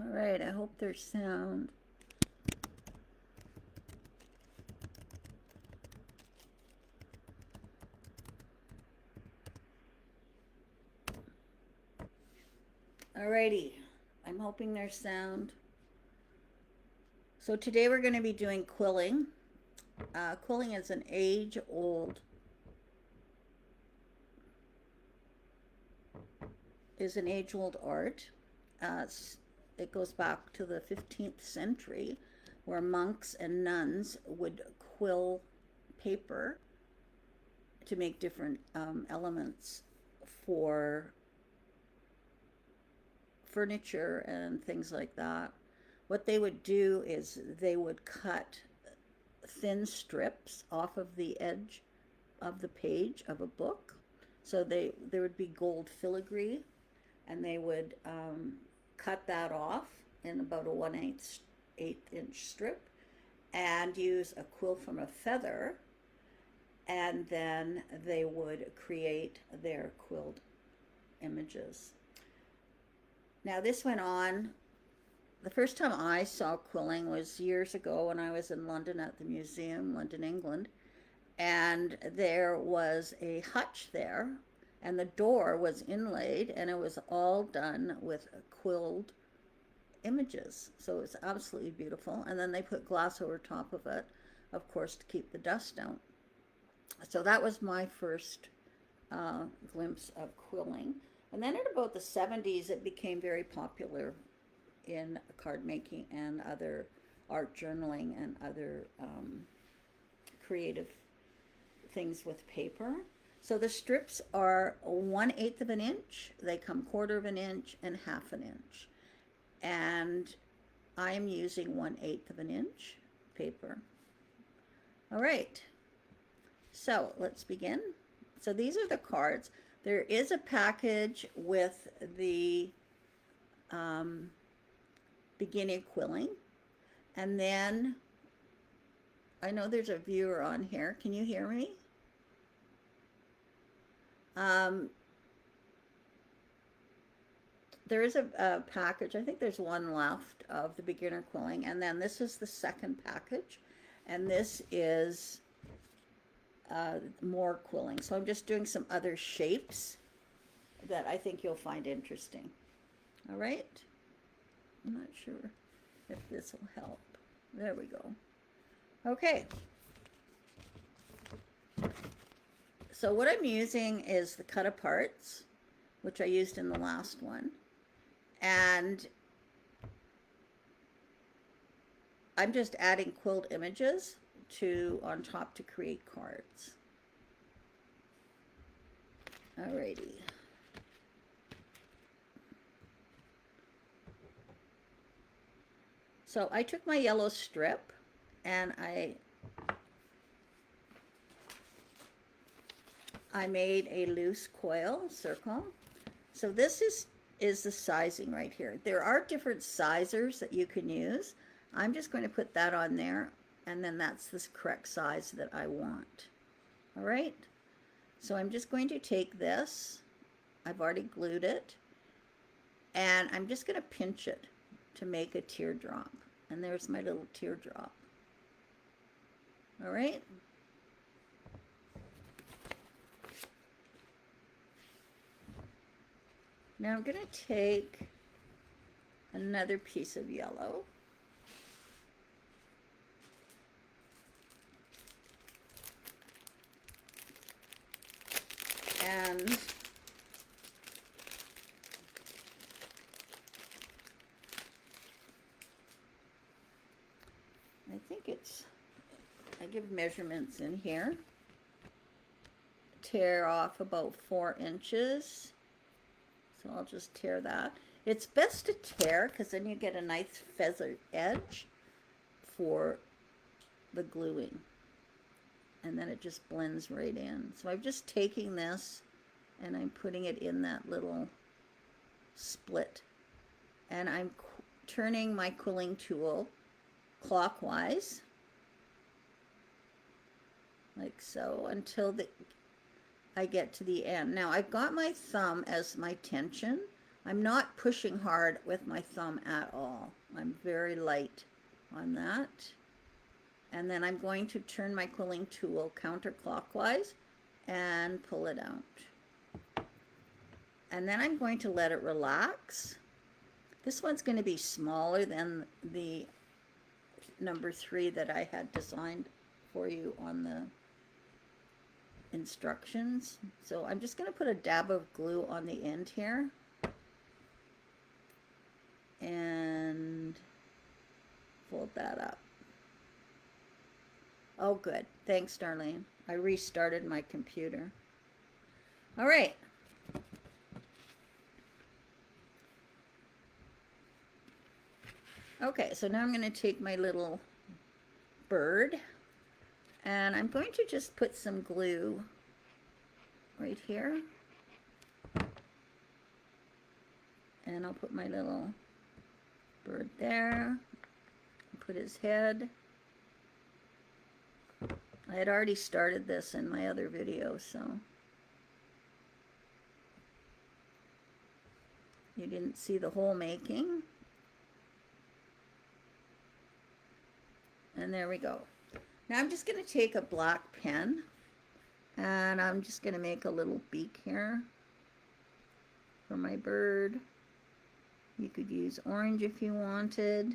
All right, I hope there's sound. Alrighty, I'm hoping there's sound. So today we're going to be doing quilling. Quilling is an age-old art. Uh, it goes back to the 15th century, where monks and nuns would quill paper to make different elements for furniture and things like that. What they would do is they would cut thin strips off of the edge of the page of a book. So there would be gold filigree, and they would cut that off in about a 1/8 inch strip and use a quill from a feather, and then they would create their quilled images. Now, this went on. The first time I saw quilling was years ago when I was in London at the museum, London, England, and there was a hutch there, and the door was inlaid, and it was all done with quilled images. So it was absolutely beautiful. And then they put glass over top of it, of course, to keep the dust out. So that was my first glimpse of quilling. And then at about the 70s, it became very popular in card making and other art journaling and other creative things with paper. So the strips are 1/8 of an inch, they come 1/4 of an inch and 1/2 an inch. And I'm using 1/8 of an inch paper. All right, so let's begin. So these are the cards. There is a package with the beginning quilling. And then I know there's a viewer on here. Can you hear me? There is a package. I think there's one left of the beginner quilling. And then this is the second package. And this is more quilling. So I'm just doing some other shapes that I think you'll find interesting. All right. I'm not sure if this will help. There we go. Okay. So what I'm using is the cut aparts, which I used in the last one. And I'm just adding quilled images on top to create cards. Alrighty. So I took my yellow strip and I made a loose coil circle. So this is the sizing right here. There are different sizers that you can use. I'm just going to put that on there, and then that's the correct size that I want. All right, so I'm just going to take this. I've already glued it, and I'm just going to pinch it to make a teardrop. And there's my little teardrop. All right. Now I'm going to take another piece of yellow. And I think I give measurements in here. Tear off about 4 inches. So I'll just tear that. It's best to tear because then you get a nice feather edge for the gluing. And then it just blends right in. So I'm just taking this and I'm putting it in that little split. And I'm turning my quilling tool clockwise, like so, until I get to the end. Now I've got my thumb as my tension, I'm not pushing hard with my thumb at all. I'm very light on that. And then I'm going to turn my quilling tool counterclockwise and pull it out. And then I'm going to let it relax. This one's going to be smaller than the number 3 that I had designed for you on the instructions. So I'm just going to put a dab of glue on the end here. And fold that up. Oh, good. Thanks, Darlene. I restarted my computer. All right. Okay, so now I'm going to take my little bird and I'm going to just put some glue right here. And I'll put my little bird there. Put his head. I had already started this in my other video, so you didn't see the whole making. And there we go. Now I'm just going to take a black pen and I'm just going to make a little beak here for my bird. You could use orange if you wanted.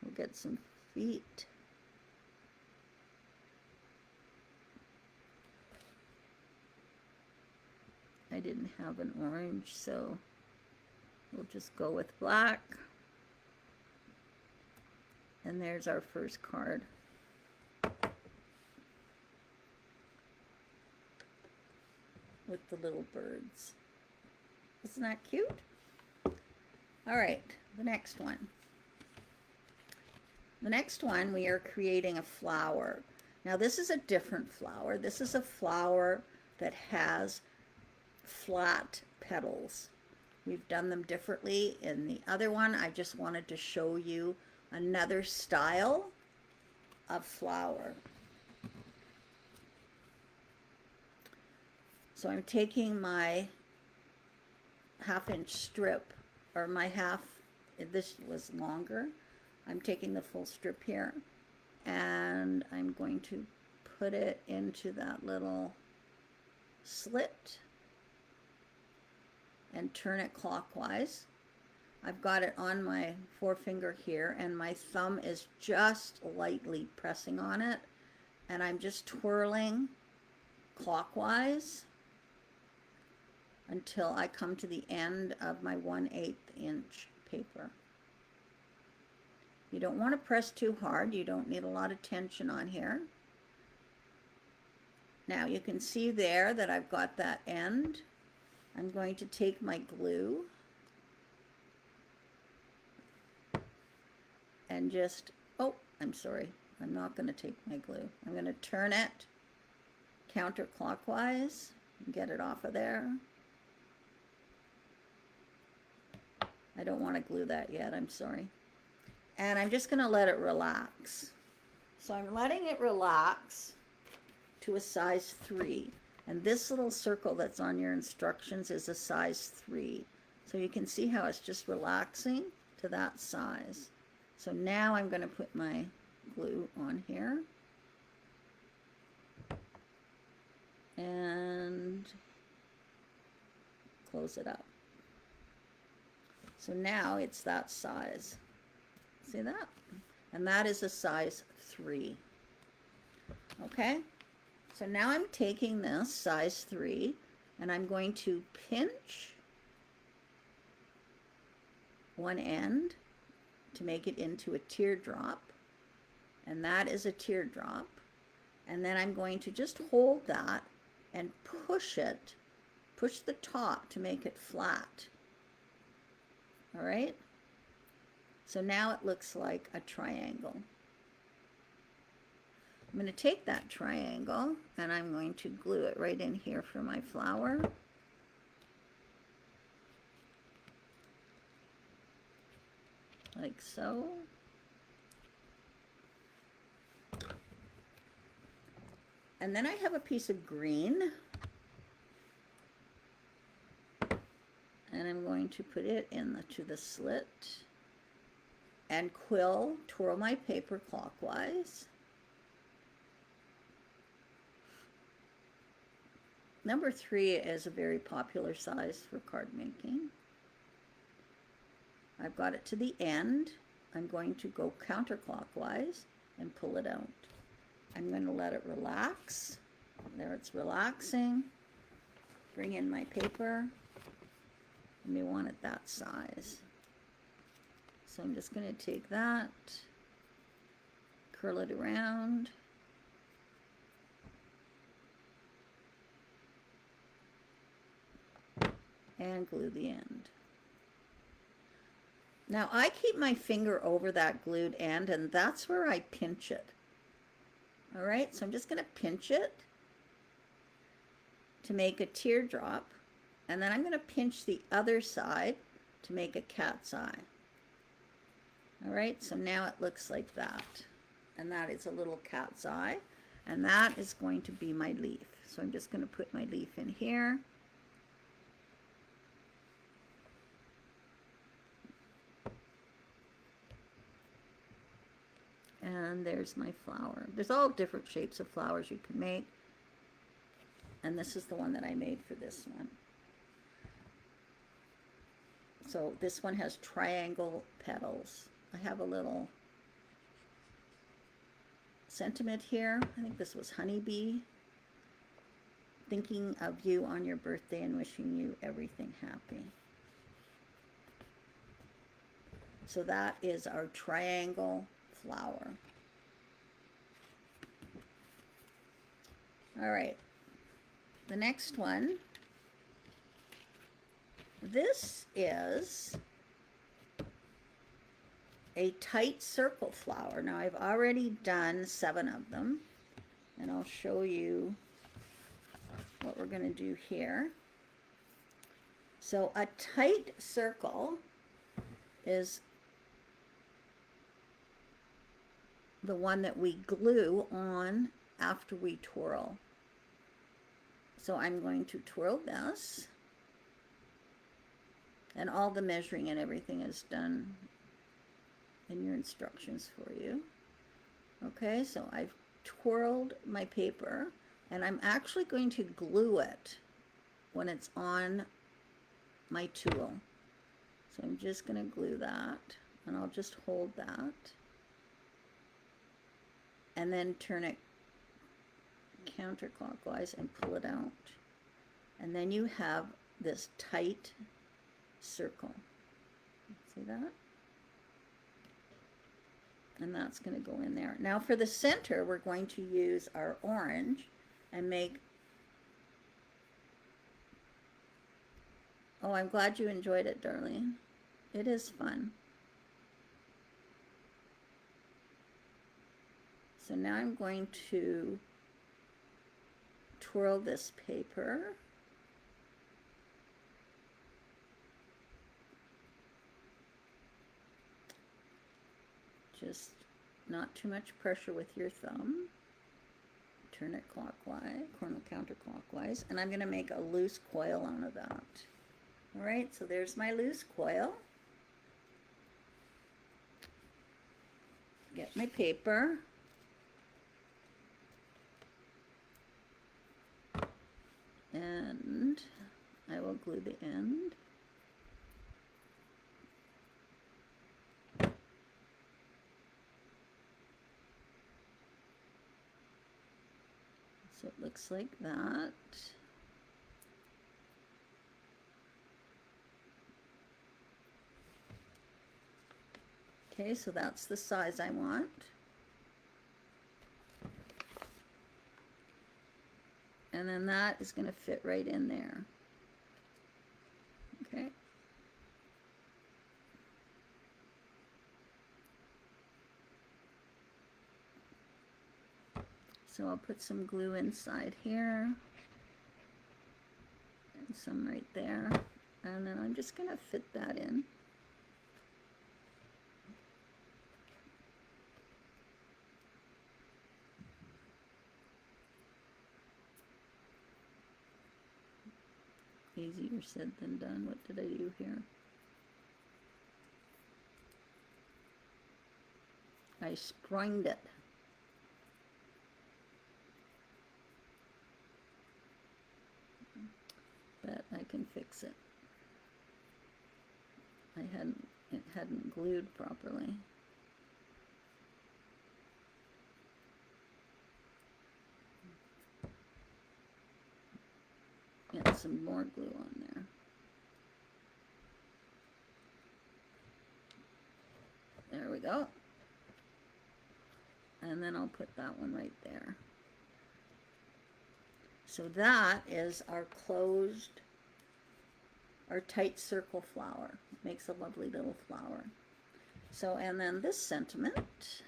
We'll get some feet. I didn't have an orange, so we'll just go with black. And there's our first card. With the little birds. Isn't that cute? All right, the next one. The next one, we are creating a flower. Now this is a different flower. This is a flower that has flat petals. We've done them differently in the other one. I just wanted to show you another style of flower. So I'm taking my 1/2-inch strip, or my half, this was longer. I'm taking the full strip here and I'm going to put it into that little slit and turn it clockwise. I've got it on my forefinger here and my thumb is just lightly pressing on it and I'm just twirling clockwise until I come to the end of my 1/8 inch paper. You don't want to press too hard. You don't need a lot of tension on here. Now you can see there that I've got that end. I'm going to take my glue and just, oh, I'm sorry. I'm not going to take my glue. I'm going to turn it counterclockwise and get it off of there. I don't want to glue that yet, I'm sorry. And I'm just going to let it relax. So I'm letting it relax to a size 3. And this little circle that's on your instructions is a size 3. So you can see how it's just relaxing to that size. So now I'm going to put my glue on here. And close it up. So now it's that size. See that? And that is a size 3. Okay? So now I'm taking this size 3 and I'm going to pinch one end to make it into a teardrop. And that is a teardrop. And then I'm going to just hold that and push it, push the top to make it flat. All right? So now it looks like a triangle. I'm going to take that triangle and I'm going to glue it right in here for my flower. Like so. And then I have a piece of green. And And I'm going to put it into the slit and twirl my paper clockwise. Number 3 is a very popular size for card making. I've got it to the end. I'm going to go counterclockwise and pull it out. I'm going to let it relax. There, it's relaxing. Bring in my paper. And we want it that size. So I'm just going to take that, curl it around, and glue the end. Now I keep my finger over that glued end, and that's where I pinch it. All right, so I'm just going to pinch it to make a teardrop, and then I'm going to pinch the other side to make a cat's eye. All right, so now it looks like that, and that is a little cat's eye, and that is going to be my leaf. So I'm just going to put my leaf in here. And there's my flower. There's all different shapes of flowers you can make. And this is the one that I made for this one. So this one has triangle petals. I have a little sentiment here. I think this was honeybee. Thinking of you on your birthday and wishing you everything happy. So that is our triangle flower. All right, the next one, this is a tight circle flower. Now I've already done 7 of them, and I'll show you what we're going to do here. So a tight circle is the one that we glue on after we twirl. So I'm going to twirl this, and all the measuring and everything is done in your instructions for you. Okay, so I've twirled my paper, and I'm actually going to glue it when it's on my tool. So I'm just going to glue that, and I'll just hold that, and then turn it counterclockwise and pull it out. And then you have this tight circle. See that? And that's going to go in there. Now for the center, we're going to use our orange and make... Oh, I'm glad you enjoyed it, darling. It is fun. So now I'm going to twirl this paper. Just not too much pressure with your thumb. Turn it clockwise, counterclockwise, and I'm going to make a loose coil out of that. All right, so there's my loose coil. Get my paper. And I will glue the end. So it looks like that. Okay, so that's the size I want. And then that is going to fit right in there. Okay. So I'll put some glue inside here. And some right there. And then I'm just going to fit that in. Easier said than done. What did I do here? I sprunged it. But I can fix it. It hadn't glued properly. Get some more glue on there. There we go. And then I'll put that one right there. So that is our closed, our tight circle flower. Makes a lovely little flower. So, and then this sentiment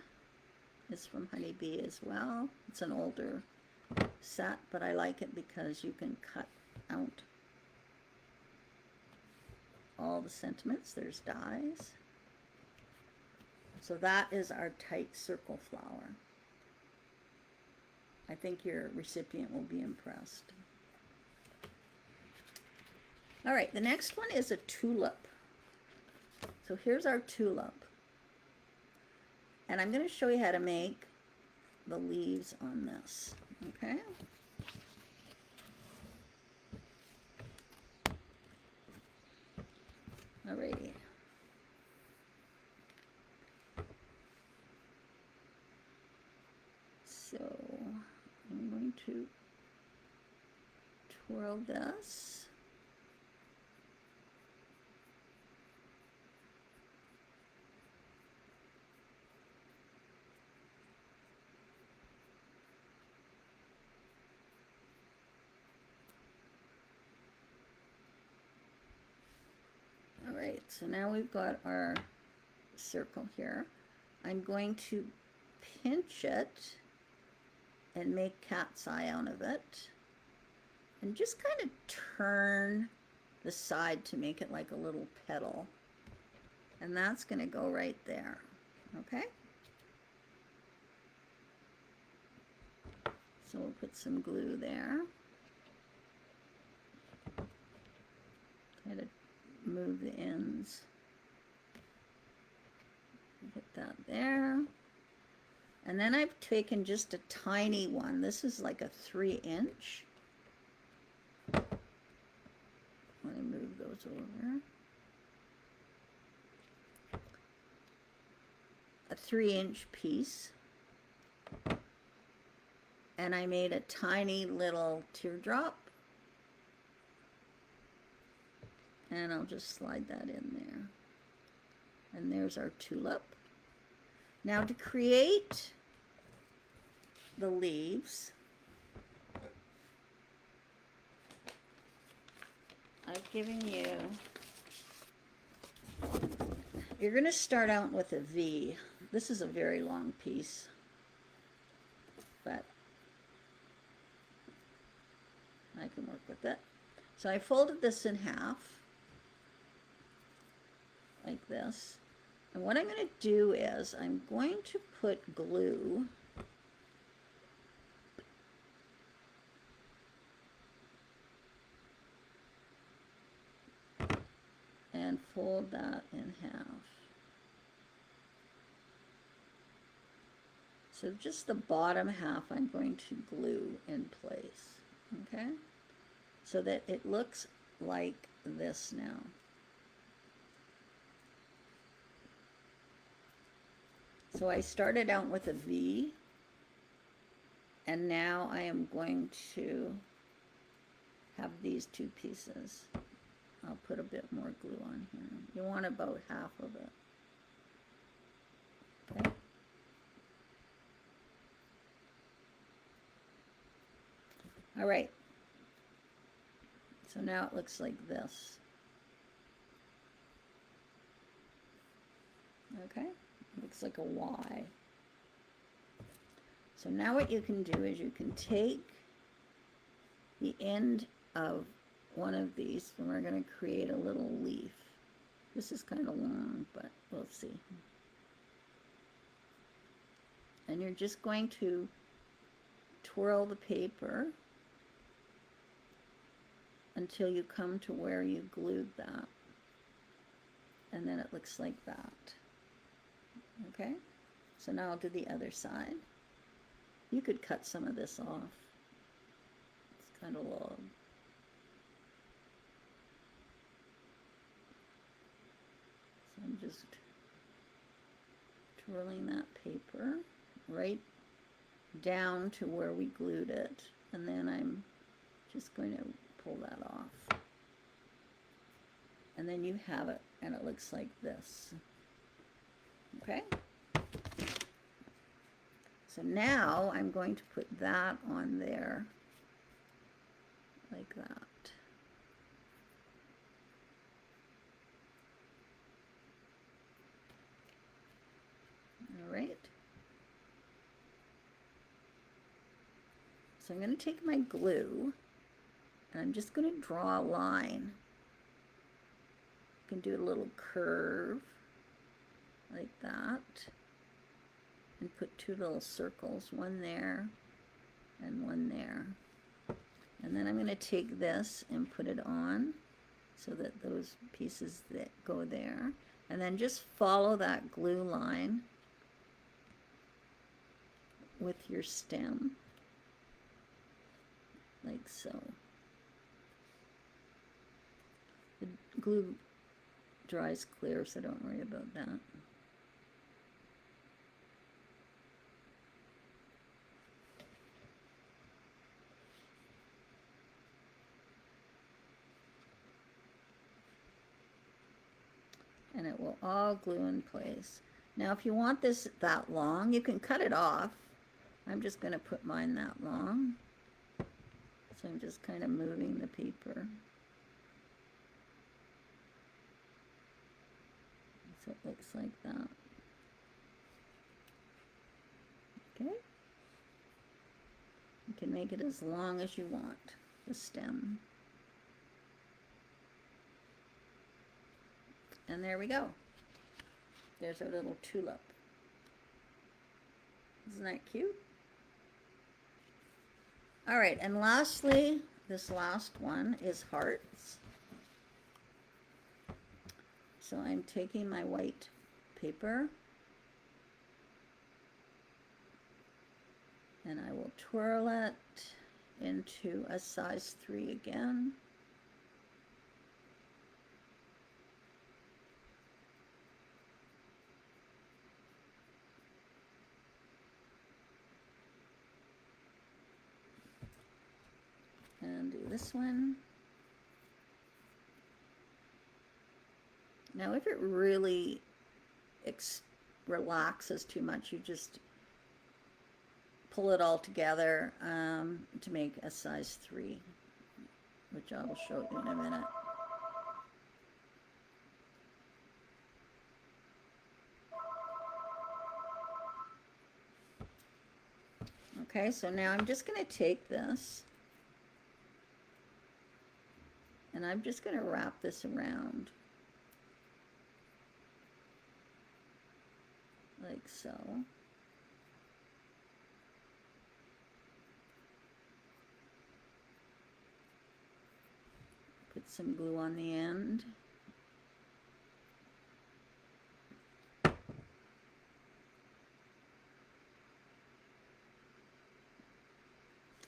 is from Honeybee as well. It's an older set, but I like it because you can cut out all the sentiments. There's dies. So that is our tight circle flower. I think your recipient will be impressed. All right, the next one is a tulip. So here's our tulip. And I'm going to show you how to make the leaves on this, okay? Alrighty. So I'm going to twirl this. Alright, so now we've got our circle here. I'm going to pinch it and make cat's eye out of it. And just kind of turn the side to make it like a little petal. And that's going to go right there. Okay? So we'll put some glue there. Try to move the ends. Get that there. And then I've taken just a tiny one. This is like a 3-inch. Let me move those over. A 3-inch piece. And I made a tiny little teardrop. And I'll just slide that in there. And there's our tulip. Now to create the leaves, I've given you, you're going to start out with a V. This is a very long piece, but I can work with it. So I folded this in half, like this. And what I'm going to do is I'm going to put glue and fold that in half. So just the bottom half I'm going to glue in place, okay? So that it looks like this now. So I started out with a V, and now I am going to have these two pieces. I'll put a bit more glue on here. You want about half of it. Okay. All right. So now it looks like this. Okay. Looks like a Y. So now what you can do is you can take the end of one of these and we're going to create a little leaf. This is kind of long, but we'll see. And you're just going to twirl the paper until you come to where you glued that. And then it looks like that. Okay? So now I'll do the other side. You could cut some of this off. It's kind of long. So I'm just twirling that paper right down to where we glued it, and then I'm just going to pull that off. And then you have it, and it looks like this. Okay? So now I'm going to put that on there, like that. All right. So I'm going to take my glue, and I'm just going to draw a line. You can do a little curve, like that. And put two little circles, one there and one there. And then I'm going to take this and put it on so that those pieces that go there. And then just follow that glue line with your stem, like so. The glue dries clear, so don't worry about that. And it will all glue in place. Now if you want this that long, you can cut it off. I'm just going to put mine that long. So I'm just kind of moving the paper. So it looks like that. Okay? You can make it as long as you want, the stem. And there we go. There's our little tulip. Isn't that cute? All right, and lastly, this last one is hearts. So I'm taking my white paper and I will twirl it into a size 3 again. And do this one. Now if it really relaxes too much, you just pull it all together to make a size 3, which I will show you in a minute. Okay, so now I'm just going to take this and I'm just going to wrap this around like so. Put some glue on the end.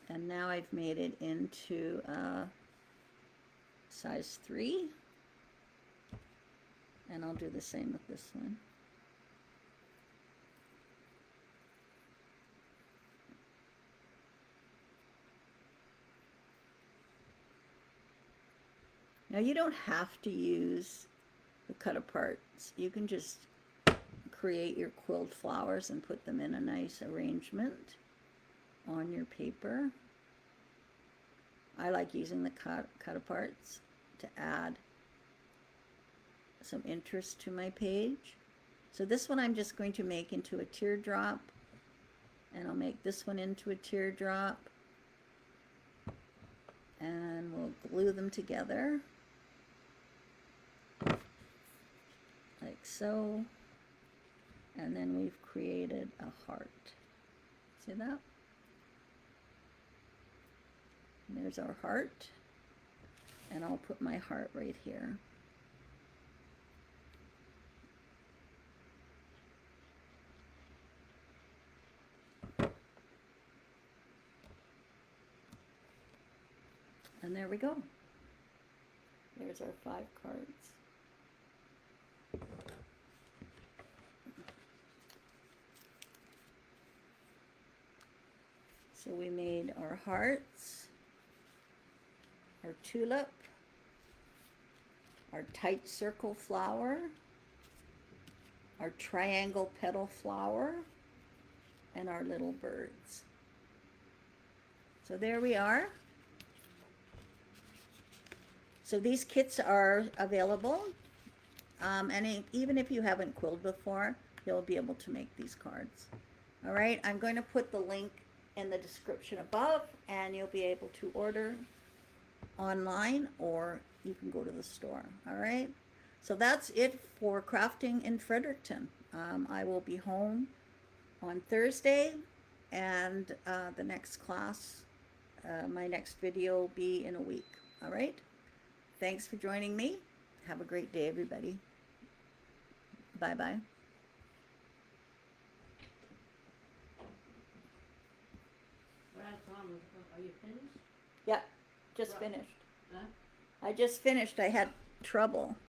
And now I've made it into size 3. And I'll do the same with this one. Now you don't have to use the cut aparts. You can just create your quilled flowers and put them in a nice arrangement on your paper. I like using the cut aparts to add some interest to my page. So this one I'm just going to make into a teardrop, and I'll make this one into a teardrop, and we'll glue them together like so, and then we've created a heart. See that? And there's our heart. And I'll put my heart right here. And there we go. There's our 5 cards. So we made our hearts, our tulip, our tight circle flower, our triangle petal flower, and our little birds. So there we are. So these kits are available, and even if you haven't quilled before, you'll be able to make these cards. All right, I'm going to put the link in the description above, and you'll be able to order online, or you can go to the store. All right, so that's it for crafting in Fredericton. I will be home on Thursday, and the next class, my next video will be in a week. All right, thanks for joining me. Have a great day, everybody. Bye-bye. Are you finished? Yeah, just finished. Huh? I just finished. I had trouble.